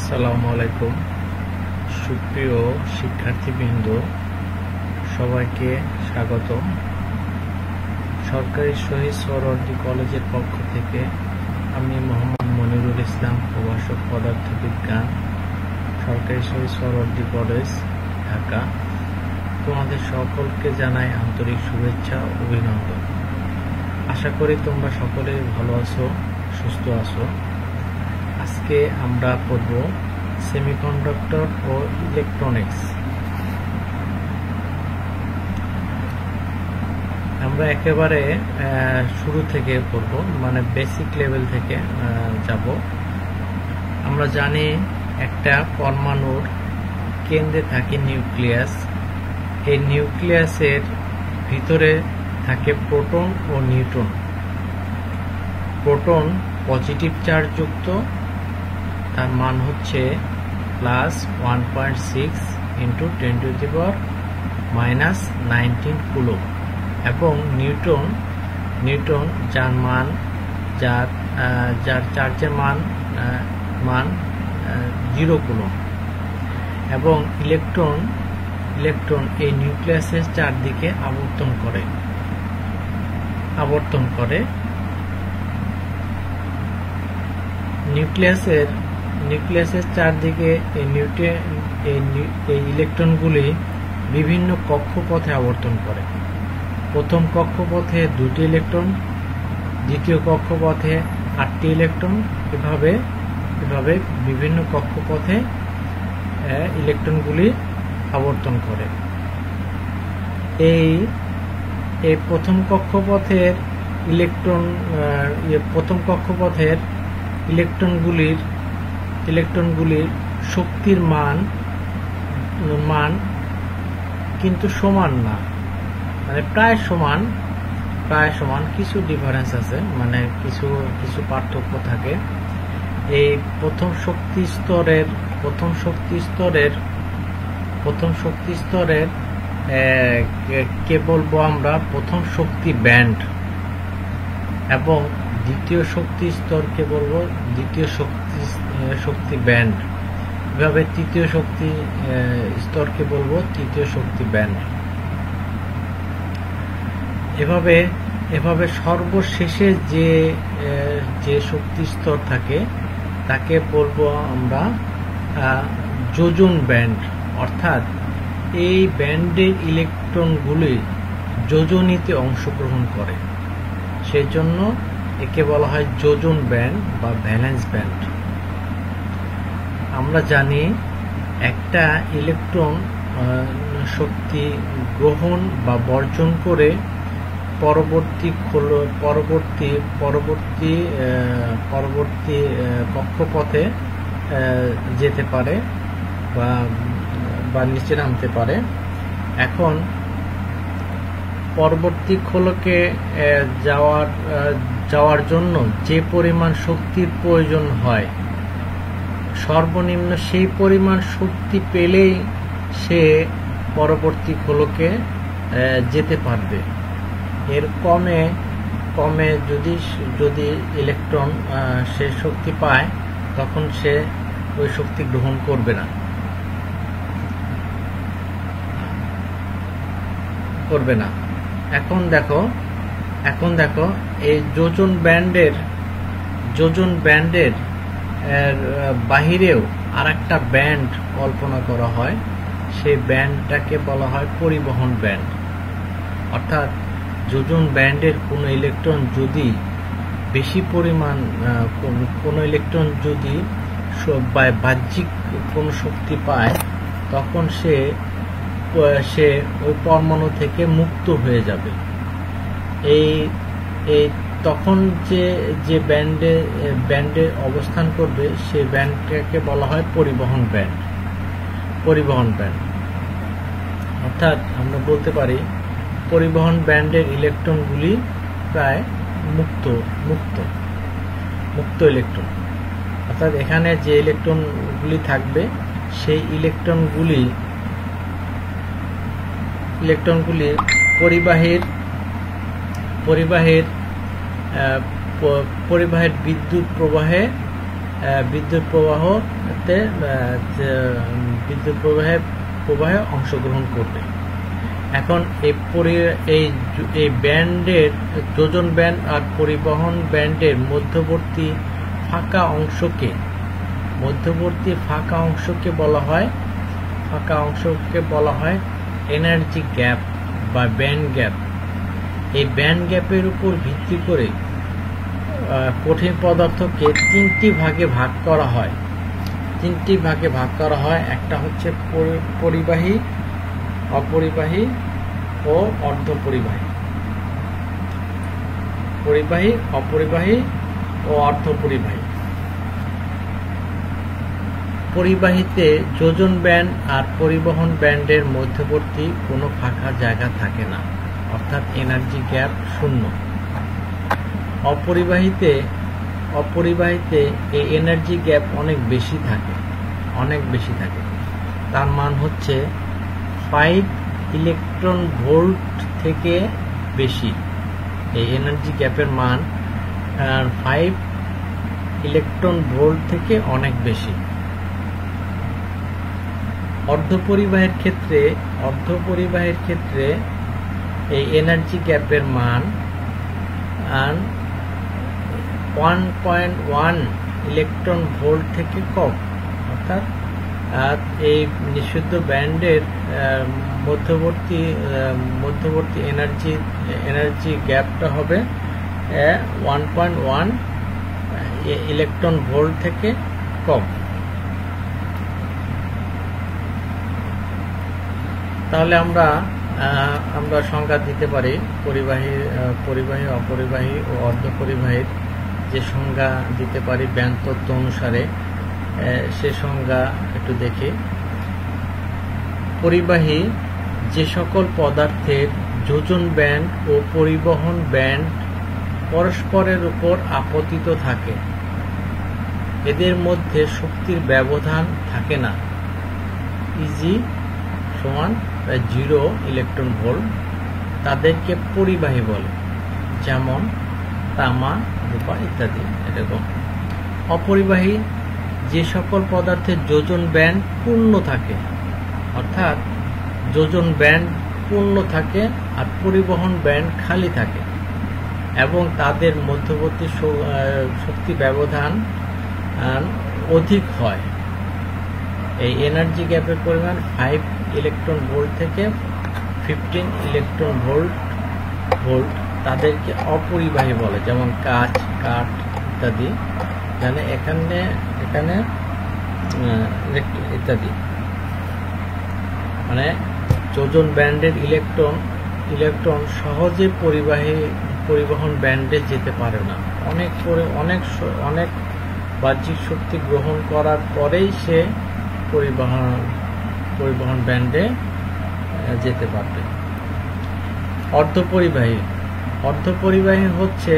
আসসালামু আলাইকুম। সুপ্রিয় শিক্ষার্থীবৃন্দ, সবাইকে স্বাগত। সরকারি শহীদ সোহরাওয়ার্দী কলেজের পক্ষ থেকে আমি মোহাম্মদ মনিরুল ইসলাম, প্রভাষক পদার্থবিজ্ঞান, সরকারি শহীদ সোহরাওয়ার্দী কলেজ, ঢাকা। তোমাদের সকলকে জানাই আন্তরিক শুভেচ্ছা ও অভিনন্দন। আশা করি তোমরা সকলে ভালো আছো, সুস্থ আছো। আজকে আমরা পড়ব সেমিকন্ডাক্টর ও ইলেকট্রনিক্স। আমরা একেবারে শুরু থেকে পড়ব, মানে বেসিক লেভেল থেকে যাব। আমরা জানি একটা পরমাণুর কেন্দ্রে থাকে নিউক্লিয়াস। এই নিউক্লিয়াসের ভিতরে থাকে প্রোটন ও নিউট্রন। প্রোটন পজিটিভ চার্জ যুক্ত, তার মান হচ্ছে +1.6 × 10⁻⁻19 কুলম, এবং নিউট্রন যার চার্জের মান 0 কুলম। এবং ইলেকট্রন এই নিউক্লিয়াসের চারদিকে আবর্তন করে। নিউক্লিয়াসের চারদিকে এই ইলেকট্রনগুলি বিভিন্ন কক্ষপথে আবর্তন করে। প্রথম কক্ষপথে 2টি ইলেকট্রন, দ্বিতীয় কক্ষপথে 8টি ইলেকট্রন। এভাবে বিভিন্ন কক্ষপথে ইলেকট্রনগুলি আবর্তন করে। এই প্রথম কক্ষপথের ইলেকট্রনগুলির শক্তির মান কিন্তু সমান না, মানে প্রায় সমান। কিছু ডিফারেন্স আছে, মানে কিছু পার্থক্য থাকে। এই প্রথম শক্তি স্তরের কে বলবো আমরা প্রথম শক্তি ব্যান্ড, এবং দ্বিতীয় শক্তি স্তরকে বলবো দ্বিতীয় শক্তি ব্যান্ড। এভাবে তৃতীয় শক্তি স্তরকে বলবো তৃতীয় শক্তি ব্যান্ড। এভাবে সর্বশেষে যে শক্তি স্তর থাকে তাকে বলবো আমরা যোজন ব্যান্ড। অর্থাৎ এই ব্যান্ডের ইলেকট্রনগুলি যোজনীতে অংশগ্রহণ করে, সেই জন্য একে বলা হয় যোজন ব্যান্ড বা ভ্যালেন্স ব্যান্ড। আমরা জানি একটা ইলেকট্রন শক্তি গ্রহণ বা বর্জন করে পরবর্তী কক্ষপথে যেতে পারে বা নিচে নামতে পারে। এখন পরবর্তী খোলকে যাওয়ার জন্য যে পরিমাণ শক্তির প্রয়োজন হয়, সর্বনিম্ন সেই পরিমাণ শক্তি পেলেই সে পরবর্তী খোলকে যেতে পারবে। এর কমে যদি ইলেকট্রন সে শক্তি পায়, তখন সে ওই শক্তি গ্রহণ করবে না। এখন দেখো এই যোজন ব্যান্ডের বাহিরেও আরেকটা ব্যান্ড কল্পনা করা হয়। সেই ব্যান্ডটাকে বলা হয় পরিবহন ব্যান্ড। অর্থাৎ যোজন ব্যান্ডের কোনো ইলেকট্রন যদি বেশি পরিমাণ কোনো ইলেকট্রন যদি বাহ্যিক কোনো শক্তি পায়, তখন সে ওই পরমাণু থেকে মুক্ত হয়ে যাবে। তখন যে ব্যান্ডে অবস্থান করবে, সেই ব্যান্ডটাকে বলা হয় পরিবহন ব্যান্ড। অর্থাৎ আমরা বলতে পারি পরিবহন ব্যান্ডের ইলেকট্রনগুলি প্রায় মুক্ত ইলেকট্রন। অর্থাৎ এখানে যে ইলেকট্রনগুলি থাকবে, সেই ইলেকট্রনগুলি পরিবাহের বিদ্যুৎ প্রবাহ সাথে বিদ্যুৎ প্রবাহে অংশগ্রহণ করবে। এখন এই ব্যান্ডের যোজন ব্যান্ড আর পরিবহন ব্যান্ডের মধ্যবর্তী ফাঁকা অংশকে বলা হয় এনার্জি গ্যাপ বা ব্যান্ড গ্যাপ। এই ব্যান্ড গ্যাপের উপর ভিত্তি করে কঠিন পদার্থকে তিনটি ভাগে ভাগ করা হয়। একটা হচ্ছে পরিবাহী, অপরিবাহী ও অর্ধপরিবাহী। পরিবাহীতে যোজন ব্যান্ড আর পরিবহন ব্যান্ডের মধ্যবর্তী কোনো ফাঁকা জায়গা থাকে না, অর্থাৎ এনার্জি গ্যাপ শূন্য। অপরিবাহীতে এই এনার্জি গ্যাপ অনেক বেশি থাকে। তার মান হচ্ছে 5 ইলেকট্রন ভোল্ট থেকে বেশি। এই এনার্জি গ্যাপের মান 5 ইলেকট্রন ভোল্ট থেকে অনেক বেশি। অর্ধপরিবাহীর ক্ষেত্রে এই এনার্জি গ্যাপের মান 1.1 ইলেকট্রন ভোল্ট থেকে কম, অর্থাৎ এই নিষিদ্ধ ব্যান্ডের মধ্যবর্তী এনার্জি গ্যাপটা হবে 1.1 ইলেকট্রন ভোল্ট থেকে কম। তাহলে আমরা সংজ্ঞা দিতে পারি পরিবাহী, অপরিবাহী ও অর্ধপরিবাহীর যে সংজ্ঞা দিতে পারি ব্যান্ড তত্ত্ব অনুসারে, সে সংজ্ঞা একটু দেখি। পরিবাহী যে সকল পদার্থের যোজন ব্যান্ড ও পরিবহন ব্যান্ড পরস্পরের উপর আপতিত থাকে, এদের মধ্যে শক্তির ব্যবধান থাকে না, ইজি সমান 0 ইলেকট্রন ভোল্ট, তাদেরকে পরিবাহী বলে, যেমন তামা, রূপা ইত্যাদি। এরকম অপরিবাহী যে সকল পদার্থের যোজন ব্যান্ড পূর্ণ থাকে, অর্থাৎ যোজন ব্যান্ড পূর্ণ থাকে আর পরিবহন ব্যান্ড খালি থাকে, এবং তাদের মধ্যবর্তী শক্তি ব্যবধান অধিক হয়। এই এনার্জি গ্যাপের পরিমাণ 5 ইলেকট্রন ভোল্ট থেকে 15 ইলেকট্রন ভোল্ট, তাদেরকে অপরিবাহী বলে, যেমন কাঁচ, কাঠ ইত্যাদি, এখানে ইত্যাদি। মানে যোজন ব্যান্ডের ইলেকট্রন সহজে পরিবহন ব্যান্ডে যেতে পারে না, অনেক বাহ্যিক শক্তি গ্রহণ করার পরেই সে পরিবহন ব্যান্ডে যেতে পারবে। অর্ধপরিবাহী হচ্ছে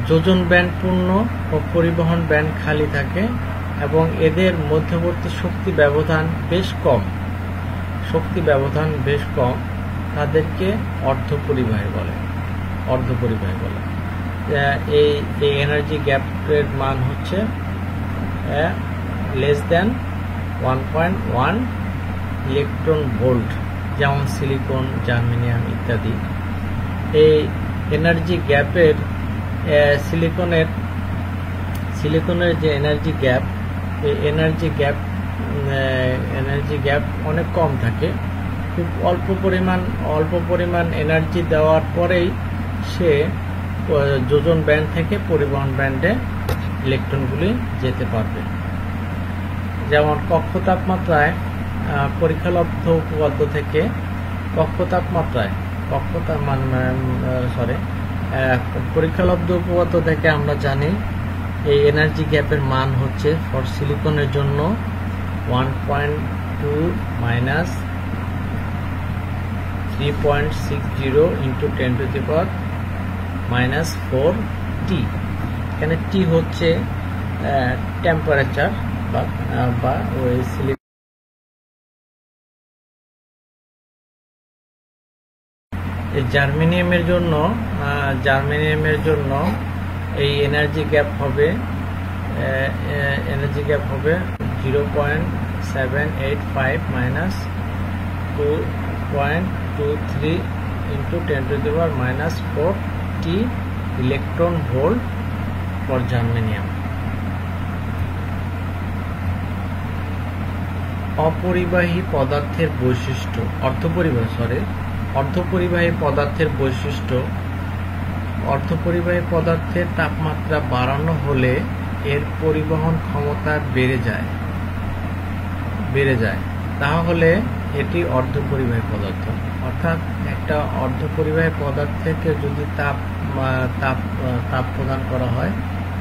যোজন ব্যান্ড পূর্ণ ও পরিবহন ব্যান্ড খালি থাকে, এবং এদের মধ্যবর্তী শক্তি ব্যবধান বেশ কম, তাদেরকে অর্ধপরিবাহী বলে। এই এনার্জি গ্যাপের মান হচ্ছে লেস দেন 1.1 ইলেকট্রন ভোল্ট, যেমন সিলিকন, জার্মেনিয়াম ইত্যাদি। এই এনার্জি গ্যাপের সিলিকনের যে এনার্জি গ্যাপ, এই এনার্জি গ্যাপ অনেক কম থাকে। খুব অল্প পরিমাণ এনার্জি দেওয়ার পরেই সে যোজন ব্যান্ড থেকে পরিবহন ব্যান্ডে ইলেকট্রনগুলি যেতে পারবে। যেমন কক্ষ তাপমাত্রায় পরীক্ষালব্ধ উপপাদ্য থেকে পরীক্ষালব্ধ উপপাদ্য থেকে আমরা জানি এই এনার্জি গ্যাপের মান হচ্ছে ফর সিলিকনের জন্য 1.2 মাইনাস 3.60 ইন্টু 10⁻⁻⁴ টি। এখানে টি হচ্ছে টেম্পারেচার বা ওই জার্মেনিয়ামের জন্য এই এনার্জি গ্যাপ হবে 0.785 minus 2.23 into 10 to the power minus 4 T electron volt for germanium. অপরিবাহী পদার্থের বৈশিষ্ট্য অর্ধপরিবাহী পদার্থের বৈশিষ্ট্য। অর্ধপরিবাহী পদার্থের তাপমাত্রা বাড়ানো হলে এর পরিবহন ক্ষমতা বেড়ে যায়, তাহলে এটি অর্ধপরিবাহী পদার্থ। অর্থাৎ একটা অর্ধপরিবাহী পদার্থকে যদি তাপ প্রদান করা হয়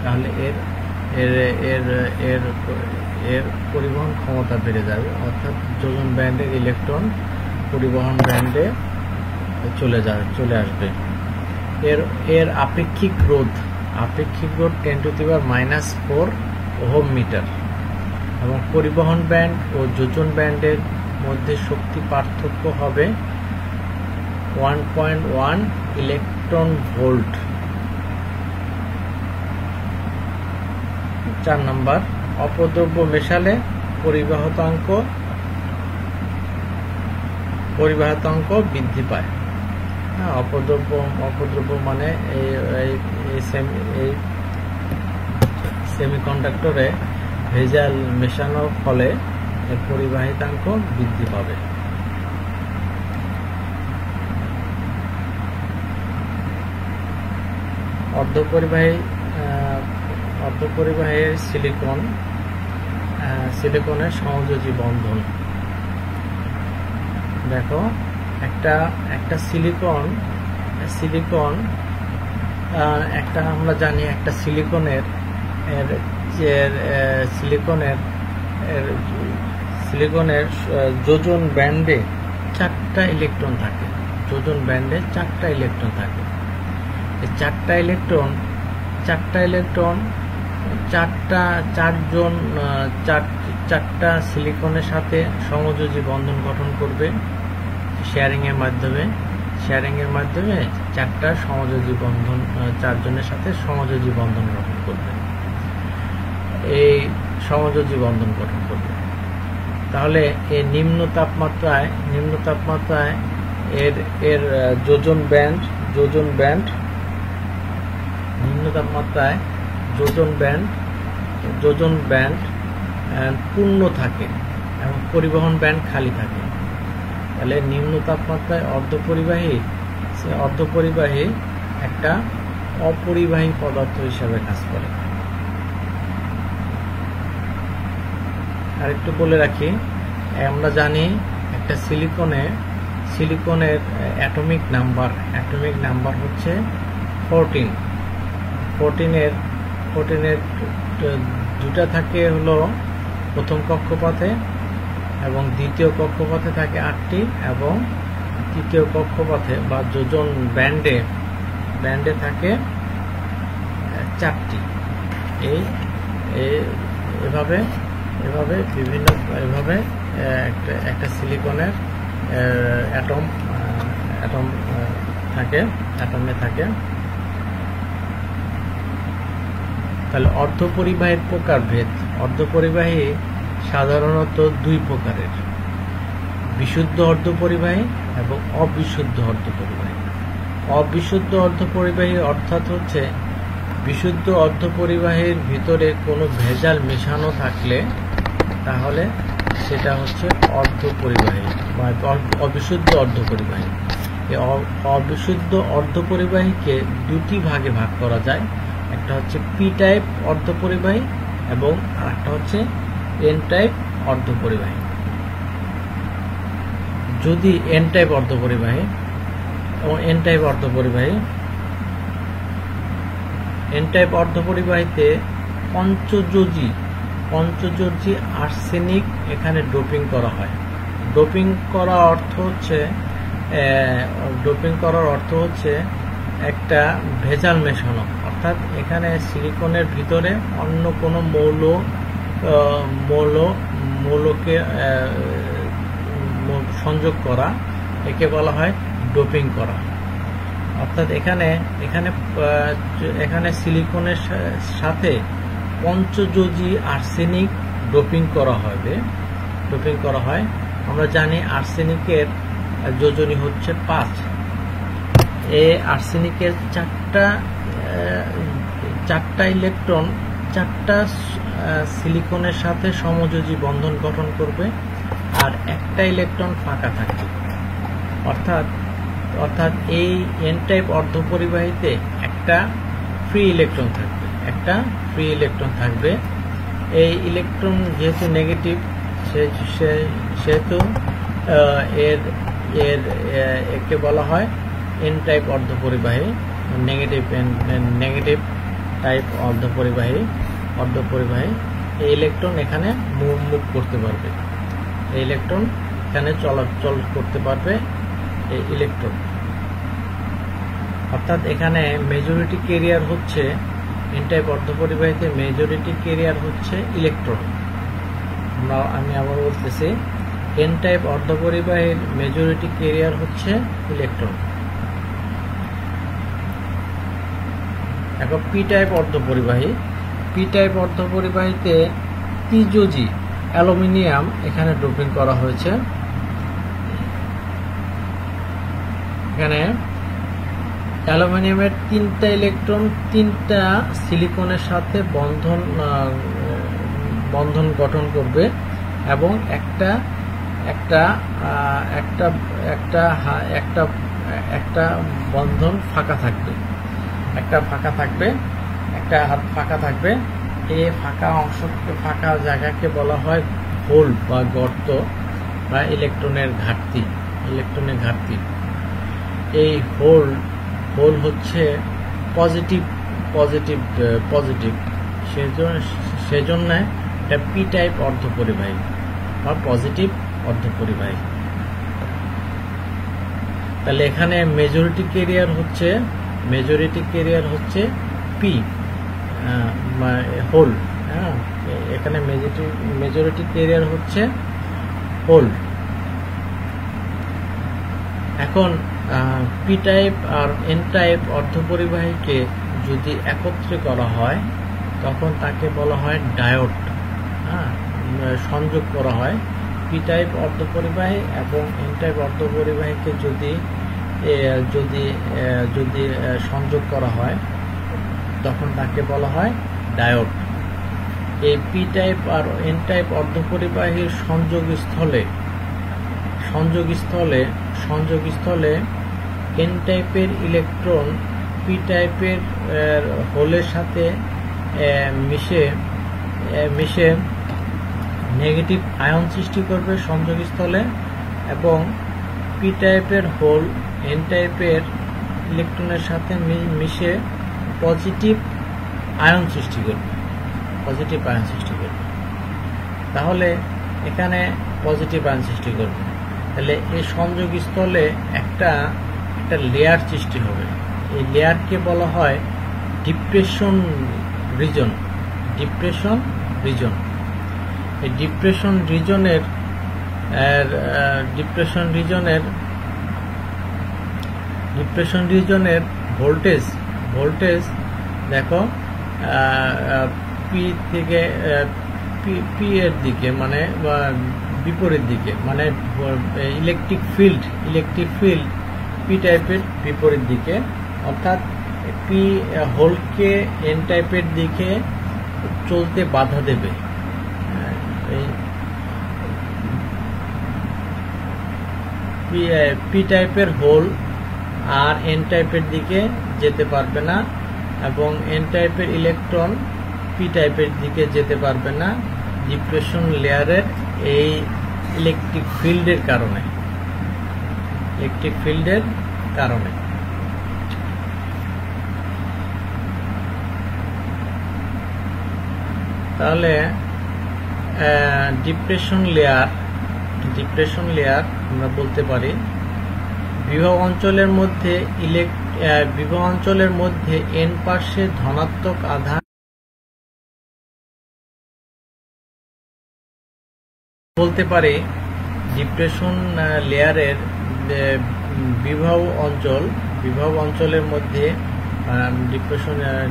তাহলে এর পরিবহন ক্ষমতা বেড়ে যাবে, অর্থাৎ যোজন ব্যান্ডের ইলেকট্রন পরিবহন ব্যান্ডে চলে আসবে। এর আপেক্ষিক রোধ 10 to the power minus 4 ohm metre এবং পরিবহন ব্যান্ড ও যোজন ব্যান্ডের মধ্যে শক্তি পার্থক্য হবে 1.1 ইলেকট্রন ভোল্ট। 4 নম্বর, অপদ্রব্য মেশালে পরিবাহতাঙ্ক বৃদ্ধি পায়। অপদ্রব্য মানে এই সেমিকন্ডাক্টরে ভেজাল মেশানোর ফলে এর পরিবাহিতাঙ্ক বৃদ্ধি পাবে। অর্ধপরিবাহীর সিলিকনের সংযোজী বন্ধন। দেখো, একটা সিলিকন একটা আমরা জানি একটা সিলিকনের যোজন ব্যান্ডে 4টা ইলেকট্রন থাকে। এই 4টা ইলেকট্রন চারটা সিলিকনের সাথে সমযোজী বন্ধন গঠন করবে শেয়ারিং এর মাধ্যমে 4জনের সাথে সমযোজী বন্ধন গঠন করবে। এই সমযোজী বন্ধন গঠন করবে, তাহলে এই নিম্ন তাপমাত্রায় এর যোজন ব্যান্ড নিম্ন তাপমাত্রায় যোজন ব্যান্ড পূর্ণ থাকে এবং পরিবহন ব্যান্ড খালি থাকে। তাহলে নিম্ন তাপমাত্রায় অর্ধপরিবাহী একটা অপরিবাহী পদার্থ হিসাবে কাজ করে। আরেকটু বলে রাখি, আমরা জানি একটা সিলিকনের অ্যাটমিক নাম্বার হচ্ছে 14 14 দুটা থাকে হলো প্রথম কক্ষপথে এবং দ্বিতীয় কক্ষপথে থাকে 8টি এবং তৃতীয় কক্ষপথে বা যোজন ব্যান্ডে থাকে 4টি। এভাবে একটা সিলিকনের অ্যাটমে থাকে। তাহলে অর্ধপরিবাহীর প্রকারভেদ। অর্ধপরিবাহী সাধারণত 2 প্রকারের, বিশুদ্ধ অর্ধপরিবাহী এবং অবিশুদ্ধ অর্ধপরিবাহী। অবিশুদ্ধ অর্ধপরিবাহী অর্থাৎ হচ্ছে বিশুদ্ধ অর্ধপরিবাহীর ভিতরে কোনো ভেজাল মেশানো থাকলে তাহলে সেটা হচ্ছে অর্ধপরিবাহী বা অবিশুদ্ধ অর্ধপরিবাহী। এই অবিশুদ্ধ অর্ধপরিবাহীকে 2টি ভাগে ভাগ করা যায়। একটা হচ্ছে পি টাইপ অর্ধপরিবাহী এবং আরেকটা হচ্ছে এন টাইপ অর্ধপরিবাহী। যদি এন টাইপ অর্ধপরিবাহীতে পঞ্চযোজী আর্সেনিক এখানে ডোপিং করা হয়। ডোপিং করার অর্থ হচ্ছে একটা ভেজাল মেশানো, অর্থাৎ এখানে সিলিকনের ভিতরে অন্য কোনো মৌলকে সংযোগ করা, একে বলা হয় ডোপিং করা। অর্থাৎ এখানে সিলিকনের সাথে পঞ্চযোজী আর্সেনিক ডোপিং করা হয়। আমরা জানি আর্সেনিকের যোজনী হচ্ছে 5। এই আর্সেনিকের চারটা ইলেকট্রন 4টা সিলিকনের সাথে সমযোজী বন্ধন গঠন করবে, আর একটা ইলেকট্রন ফাঁকা থাকবে। অর্থাৎ এই এন টাইপ অর্ধপরিবাহীতে একটা ফ্রি ইলেকট্রন থাকবে। এই ইলেকট্রন যেহেতু নেগেটিভ, সেহেতু একে বলা হয় এন টাইপ অর্ধপরিবাহী, নেগেটিভ টাইপ অর্ধপরিবাহী। এই ইলেকট্রন এখানে মুভ করতে পারবে, এই ইলেকট্রন এখানে চলাচল করতে পারবে এই ইলেকট্রন। অর্থাৎ এখানে মেজরিটি ক্যারিয়ার হচ্ছে এন টাইপ অর্ধপরিবাহীতে, মেজরিটি ক্যারিয়ার হচ্ছে ইলেকট্রন। আমি আবার বলতেছি, এন টাইপ অর্ধপরিবাহীর মেজরিটি ক্যারিয়ার হচ্ছে ইলেকট্রন। এখন পি টাইপ অর্ধপরিবাহীতে ত্রিযোজী অ্যালুমিনিয়াম এখানে ডোপিং করা হয়েছে। এখানে অ্যালুমিনিয়ামের 3টা ইলেকট্রন 3টা সিলিকনের সাথে বন্ধন গঠন করবে, এবং একটা বন্ধন ফাঁকা থাকবে, একটা হাত ফাঁকা থাকবে। এই ফাঁকা জায়গাকে বলা হয় হোল বা গর্ত বা ইলেকট্রনের ঘাটতি। এই হোল হচ্ছে পজিটিভ, সেজন্য এটা পি টাইপ অর্ধপরিবাহী বা পজিটিভ অর্ধপরিবাহী। তাহলে এখানে মেজরিটি ক্যারিয়ার হচ্ছে পি হোল। এখানে মেজরিটি ক্যারিয়ার হচ্ছে হোল। এখন পি টাইপ আর এন টাইপ অর্ধপরিবাহীকে যদি একত্রে করা হয় তখন তাকে বলা হয় ডায়োড। সংযোগ করা হয় পি টাইপ অর্ধপরিবাহী এবং এন টাইপ অর্ধপরিবাহীকে যদি সংযোগ করা হয় তখন তাকে বলা হয় ডায়োড। এই পি টাইপ আর এন টাইপ অর্ধপরিবাহীর সংযোগস্থলে এন টাইপের ইলেকট্রন পি টাইপের হোলের সাথে মিশে নেগেটিভ আয়ন সৃষ্টি করবে সংযোগস্থলে, এবং পি টাইপের হোল এন টাইপের ইলেকট্রনের সাথে মিশে পজিটিভ আয়ন সৃষ্টি করবে। তাহলে এখানে পজিটিভ আয়ন সৃষ্টি করবে। তাহলে এই সংযোগস্থলে একটা লেয়ার সৃষ্টি হবে। এই লেয়ারকে বলা হয় ডিপ্রেশন রিজন। এই ডিপ্রেশন রিজনের ভোল্টেজ দেখো পি থেকে পি এর দিকে, মানে বিপরীত দিকে, মানে ইলেকট্রিক ফিল্ড পি টাইপের বিপরীত দিকে। অর্থাৎ পি হোলকে এন টাইপের দিকে চলতে বাধা দেবে। পি টাইপের হোল আর এন টাইপের দিকে যেতে পারবে না, এবং এন টাইপের ইলেকট্রন পি টাইপের দিকে যেতে পারবে না ডিপ্রেশন লেয়ারের এই ইলেকট্রিক ফিল্ডের কারণে। তাহলে ডিপ্রেশন লেয়ার আমরা বলতে পারি বিভব অঞ্চলের মধ্যে এন পার্শ্বে ধনাত্মক আধান বলতে পারি। ডিপ্রেশন লেয়ারের বিভব অঞ্চলের মধ্যে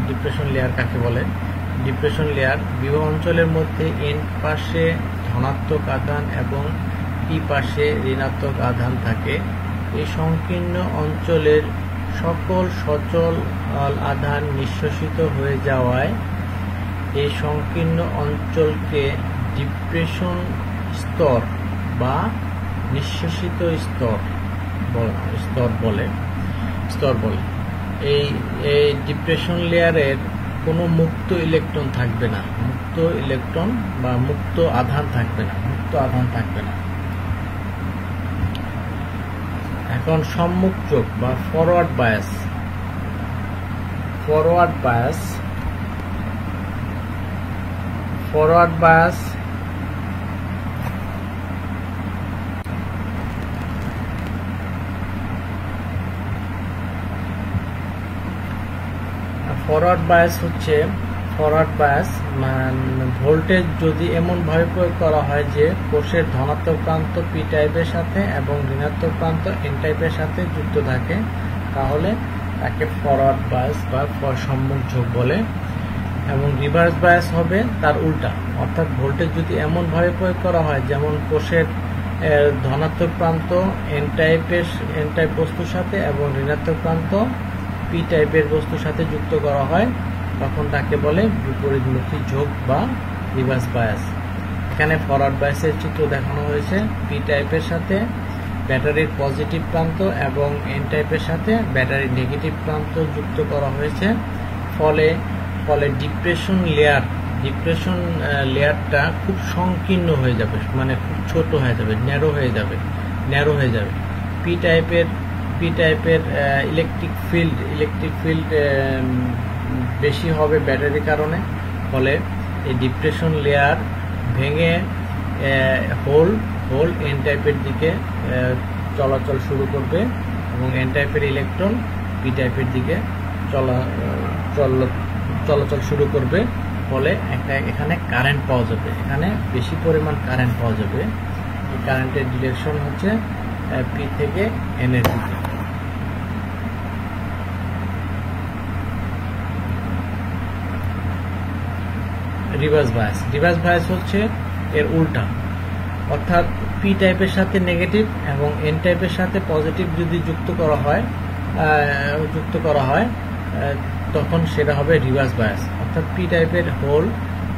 ডিপ্রেশন লেয়ার কাকে বলে? ডিপ্রেশন লেয়ার বিভব অঞ্চলের মধ্যে এন পাশে ধনাত্মক আধান এবং পি পাশে ঋণাত্মক আধান থাকে। এই সংকীর্ণ অঞ্চলের সকল সচল আধান নিঃশেষিত হয়ে যাওয়ায় এই সংকীর্ণ অঞ্চলকে ডিপ্রেশন স্তর বা নিঃশেষিত স্তর বলে। এই ডিপ্রেশন লেয়ারের কোনো মুক্ত ইলেকট্রন থাকবে না, মুক্ত ইলেকট্রন বা মুক্ত আধান থাকবে না। এখন সম্মুখ চোখ বা ফরওয়ার্ড বায়াস। ফরওয়ার্ড বায়াস হচ্ছে ভোল্টেজ যদি এমন ভাবে প্রয়োগ করা হয় যে কোষের ধনাত্মক প্রান্ত পি টাইপের সাথে এবং ঋণাত্মক প্রান্ত এন টাইপের সাথে যুক্ত থাকে, তাহলে তাকে ফরওয়ার্ড বায়াস বা সম্মুখ ঝোঁক বলে। এবং রিভার্স বায়াস হবে তার উল্টা, অর্থাৎ ভোল্টেজ যদি এমন ভাবে প্রয়োগ করা হয় যেমন কোষের ধনাত্মক প্রান্ত এন টাইপ বস্তুর সাথে এবং ঋণাত্মক প্রান্ত পি টাইপের বস্তুর সাথে যুক্ত করা হয়, তখন তাকে বলে বিপরীতমুখী ঝোঁক বা রিভার্স বায়াস। এখানে ফরওয়ার্ড বায়াসের চিত্র দেখানো হয়েছে। পি টাইপের সাথে ব্যাটারির পজিটিভ প্রান্ত এবং এন টাইপের সাথে ব্যাটারির নেগেটিভ প্রান্ত যুক্ত করা হয়েছে। ফলে ডিপ্রেশন লেয়ারটা খুব সংকীর্ণ হয়ে যাবে, মানে খুব ছোট হয়ে যাবে, ন্যারো হয়ে যাবে। পি টাইপের ইলেকট্রিক ফিল্ড বেশি হবে ব্যাটারির কারণে। ফলে এই ডিপ্রেশন লেয়ার ভেঙে হোল এন টাইপের দিকে চলাচল শুরু করবে এবং এন টাইপের ইলেকট্রন পি টাইপের দিকে চলাচল শুরু করবে। ফলে এখানে কারেন্ট পাওয়া যাবে, এখানে বেশি পরিমাণ কারেন্ট পাওয়া যাবে। এই কারেন্টের ডিরেকশন হচ্ছে পি থেকে এন এর দিকে। রিভার্স বায়াস হচ্ছে এর উল্টা, অর্থাৎ পি টাইপের সাথে নেগেটিভ এবং এন টাইপের সাথে পজিটিভ যদি যুক্ত করা হয় তখন সেটা হবে রিভার্স বায়াস। অর্থাৎ পি টাইপের হোল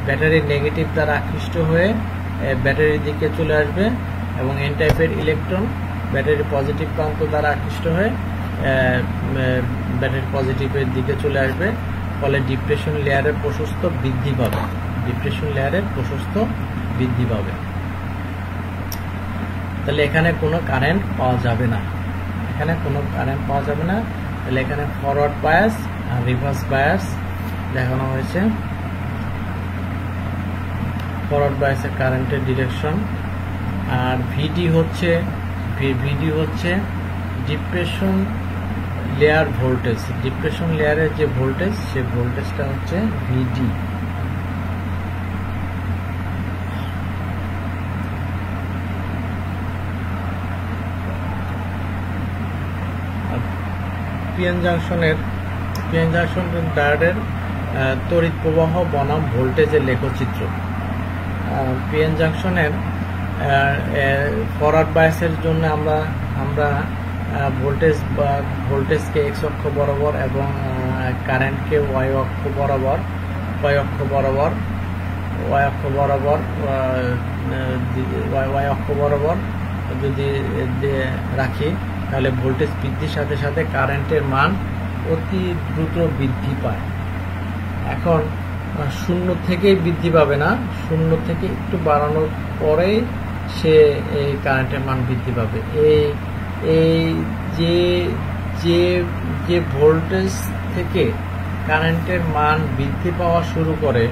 ব্যাটারির নেগেটিভ দ্বারা আকৃষ্ট হয়ে ব্যাটারির দিকে চলে আসবে এবং এন টাইপের ইলেকট্রন ব্যাটারির পজিটিভ প্রান্ত দ্বারা আকৃষ্ট হয়ে ব্যাটারির পজিটিভের দিকে চলে আসবে। ফলে ডিপ্রেশন লেয়ারের প্রশস্ত বৃদ্ধি পাবে। তাহলে এখানে কোনো কারেন্ট পাওয়া যাবে না, তাহলে এখানে ফরওয়ার্ড বায়াস আর রিভার্স বায়াস দেখানো হয়েছে। ফরওয়ার্ড বায়াসের কারেন্টের ডিরেকশন, আর ভিডি হচ্ছে ডিপ্রেশন লেয়ার ভোল্টেজ। ডিপ্রেশন লেয়ারের যে ভোল্টেজ, সে ভোল্টেজটা হচ্ছে ভিডি। পিএন জাংশন ডায়োডের তড়িৎ প্রবাহ বনাম ভোল্টেজের লেখচিত্র। পিএন জাংশনের ফরওয়ার্ড বায়াসের জন্য আমরা ভোল্টেজকে এক্স অক্ষ বরাবর এবং কারেন্টকে ওয়াই অক্ষ বরাবর যদি রাখি, তাহলে ভোল্টেজ বৃদ্ধির সাথে সাথে কারেন্টের মান অতি দ্রুত বৃদ্ধি পায়। এখন শূন্য থেকেই বৃদ্ধি পাবে না, শূন্য থেকে একটু বাড়ানোর পরেই সে এই কারেন্টের মান বৃদ্ধি পাবে। এই যে ভোল্টেজ থেকে কারেন্টের মান বৃদ্ধি পাওয়া শুরু করে,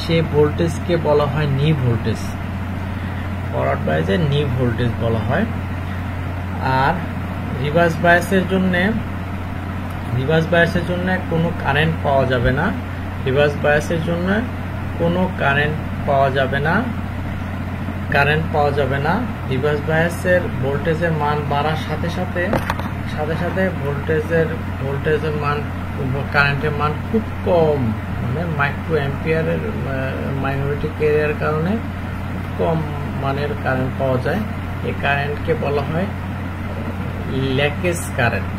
সে ভোল্টেজকে বলা হয় নি ভোল্টেজ। ফরওয়ার্ড বায়াসে নি ভোল্টেজ বলা হয়। আর রিভার্স বায়াসের জন্য কোনো কারেন্ট পাওয়া যাবে না। রিভার্স বায়াসের ভোল্টেজের মান বাড়ার সাথে সাথে ভোল্টেজের মান, কারেন্টের মান খুব কম মানে মাইক্রো অ্যাম্পিয়ারের মাইনরিটি ক্যারিয়ার কারণে কম মানের কারেন্ট পাওয়া যায়। এই কারেন্টকে বলা হয় লিকেজ কারেন্ট।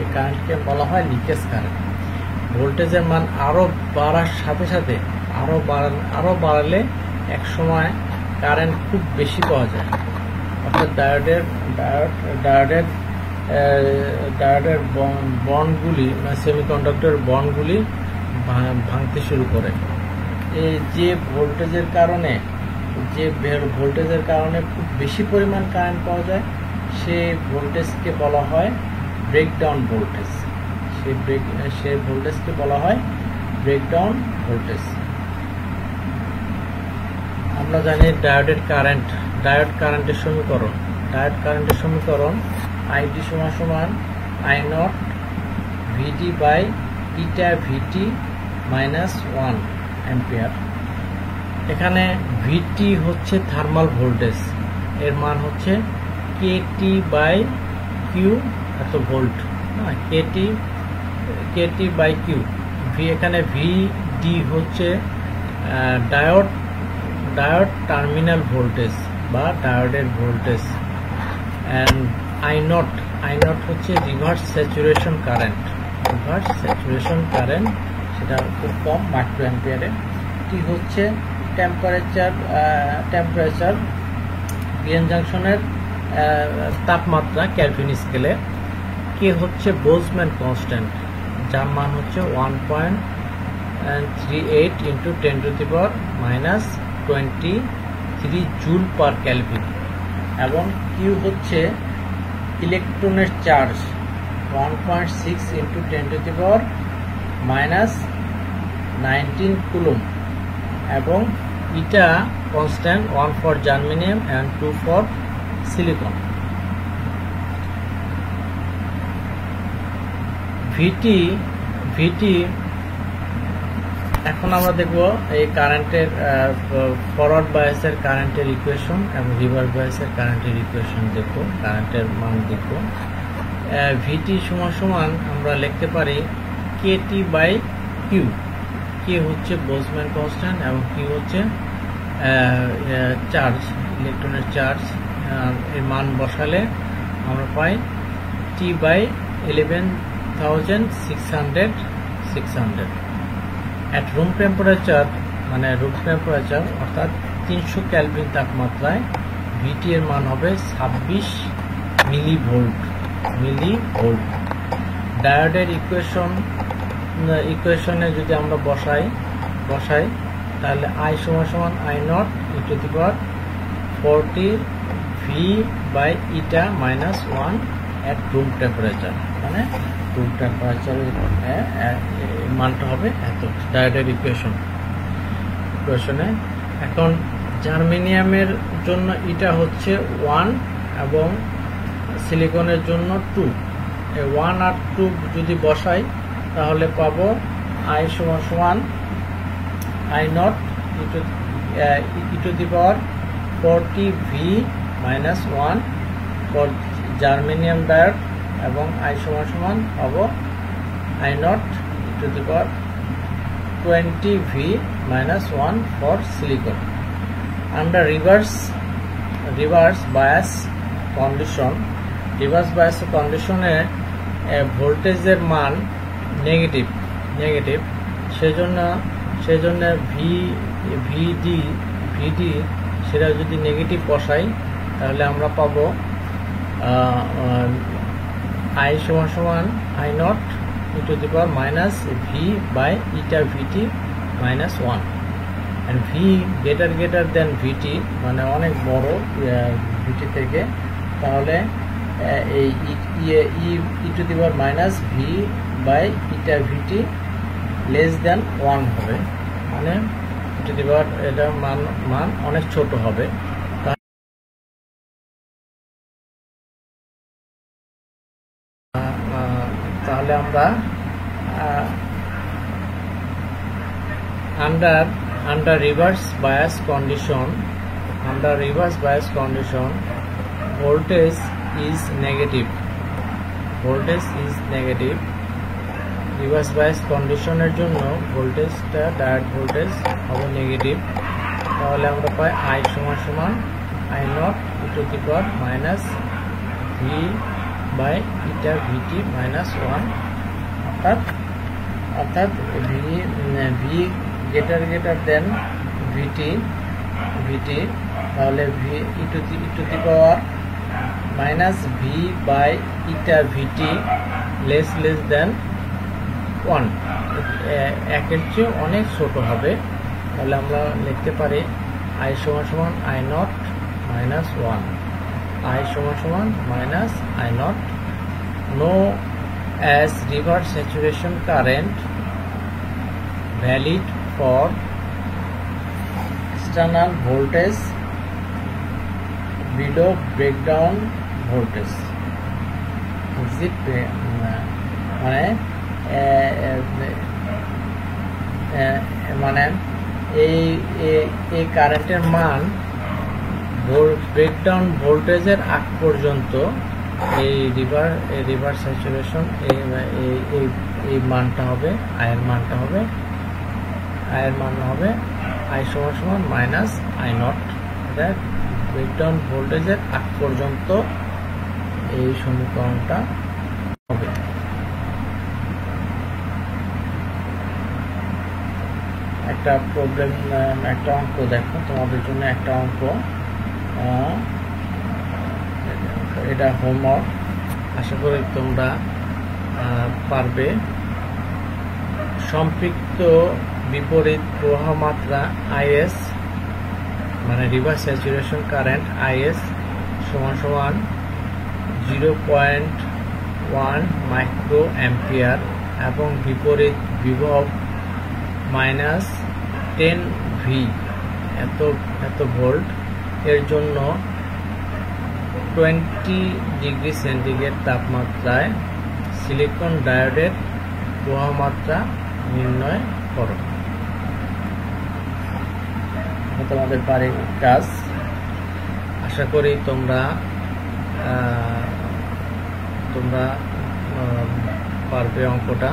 এই কারেন্টকে বলা হয় লিকেজ কারেন্ট। ভোল্টেজের মান আরো বাড়ার সাথে সাথে আরো বাড়ালে এক সময় কারেন্ট খুব বেশি পাওয়া যায়, অর্থাৎ ডায়োডের বন্ডগুলি সেমিকন্ডাক্টর বন্ডগুলি ভাঙতে শুরু করে। এই যে ভোল্টেজের কারণে খুব বেশি পরিমাণ কারেন্ট পাওয়া যায়, সেই ভোল্টেজকে বলা হয় ব্রেকডাউন ভোল্টেজ। সেই ভোল্টেজকে বলা হয় ব্রেকডাউন ভোল্টেজ। আমরা জানি ডায়োড কারেন্টের সমীকরণ আইডি সমান I naught VD by eta VT minus 1 ampere. এখানে ভিটি হচ্ছে থার্মাল ভোল্টেজ, এর মান হচ্ছে কেটি বাই কিউ, এত ভোল্ট, কেটি বাই কিউ। এখানে ভিডি হচ্ছে ডায়োড টার্মিনাল ভোল্টেজ বা ডায়োডের ভোল্টেজ, এন্ড আই নট হচ্ছে রিভার্স স্যাচুরেশন কারেন্ট, সেটা খুব কম মাইক্রো অ্যাম্পিয়ারে। টি হচ্ছে টেম্পারেচার পিএন জাংশনের তাপমাত্রা কেলভিন স্কেলে। কে হচ্ছে বোলজম্যান কনস্ট্যান্ট, যার মান হচ্ছে 1.38 × 10⁻⁻23 জুল পার কেলভিন। এবং কিউ হচ্ছে ইলেকট্রনের চার্জ 1.6 × 10⁻⁻19 কুলম। এবং eta constant 1 for germanium and 2 for silicon. VT এখন আমরা দেখব এই কারেন্টের ফরওয়ার্ড বায়াসের কারেন্টের ইকুয়েশন এবং রিভার্স বায়াসের কারেন্টের ইকুয়েশন দেখব, কারেন্টের মান দেখব। ভিটি সমান আমরা লিখতে পারি কেটি বাই কিউ। কে হচ্ছে বোলজম্যান কনস্ট্যান্ট এবং কিউ হচ্ছে চার্জ, ইলেকট্রনের চার্জ। এর মান বসালে আমরা পাই T by 11,600 at room temperature, মানে রুম টেম্পারেচার অর্থাৎ 300 কেলভিন তাপমাত্রায় ভিটি এর মান হবে 26 মিলিভোল্ট। ডায়োডের ইকুয়েশনে যদি আমরা বসাই তাহলে আই সমান I naught e⁻40 V by eta minus 1 at room temperature, মানে রুম টেম্পারেচারের মানটা হবে এত। ডায়োডের ইকুয়েশনে এখন জার্মেনিয়ামের জন্য এটা হচ্ছে 1 এবং সিলিকনের জন্য 2। 1 আর 2 যদি বসাই তাহলে পাবো আই সমান I naught e⁻40 V minus 1 for germanium diode, এবং আই সমান পাবো I naught e⁻20 V minus 1 for silicon. Under reverse bias কন্ডিশনে ভোল্টেজের মান নেগেটিভ, সেজন্য ভিডি সেটা যদি নেগেটিভ বসাই তাহলে আমরা পাবো আই সমান I naught e⁻⁻v by eta VT minus 1, and v greater than vt, মানে অনেক বড় ভিটি থেকে, তাহলে এই e⁻⁻v by eta VT less than 1 হবে, মানে এটার মান অনেক ছোট হবে। তাহলে আমরা under reverse bias condition voltage is negative reverse bias কন্ডিশনের জন্য ভোল্টেজটা ডায়োড ভোল্টেজ হবে নেগেটিভ। তাহলে আমরা পাই I সমান সমান I naught e to the power minus v by eta vt minus 1, অর্থাৎ v গ্রেটার দেন vt, তাহলে v e to the power minus v by eta vt less than 1, একের চেয়ে অনেক ছোট হবে। তাহলে আমরা লিখতে পারি I সমান সমান I নট মাইনাস 1, I সমান সমান minus I naught. Known as reverse saturation current valid for external voltage below breakdown voltage। মানে এই কারেন্টের মান ব্রেকডাউন ভোল্টেজের আগ পর্যন্ত এই রিভার্স স্যাচুরেশন এই মানটা হবে আয়ের মান হবে I সমান সমান মাইনাস I নট। এটা ব্রেকডাউন ভোল্টেজের আগ পর্যন্ত এই সমীকরণটা হবে। একটা প্রবলেম, একটা অঙ্ক দেখো তোমাদের জন্য, একটা অঙ্ক, এটা হোমওয়ার্ক, আশা করি তোমরা পারবে। সম্পৃক্ত বিপরীত প্রবাহ মাত্রা IS মানে রিভার্স স্যাচুরেশন কারেন্ট IS সমান সমান 0.1 মাইক্রো অ্যাম্পিয়ার এবং বিপরীত বিভব মাইনাস 10 V এত ভোল্ট এর জন্য 20 ডিগ্রি সেন্টিগ্রেড তাপমাত্রায় সিলিকন ডায়োডের প্রবাহ মাত্রা নির্ণয় করো। তোমাদের বাড়ির কাজ, আশা করি তোমরা পারবে অঙ্কটা।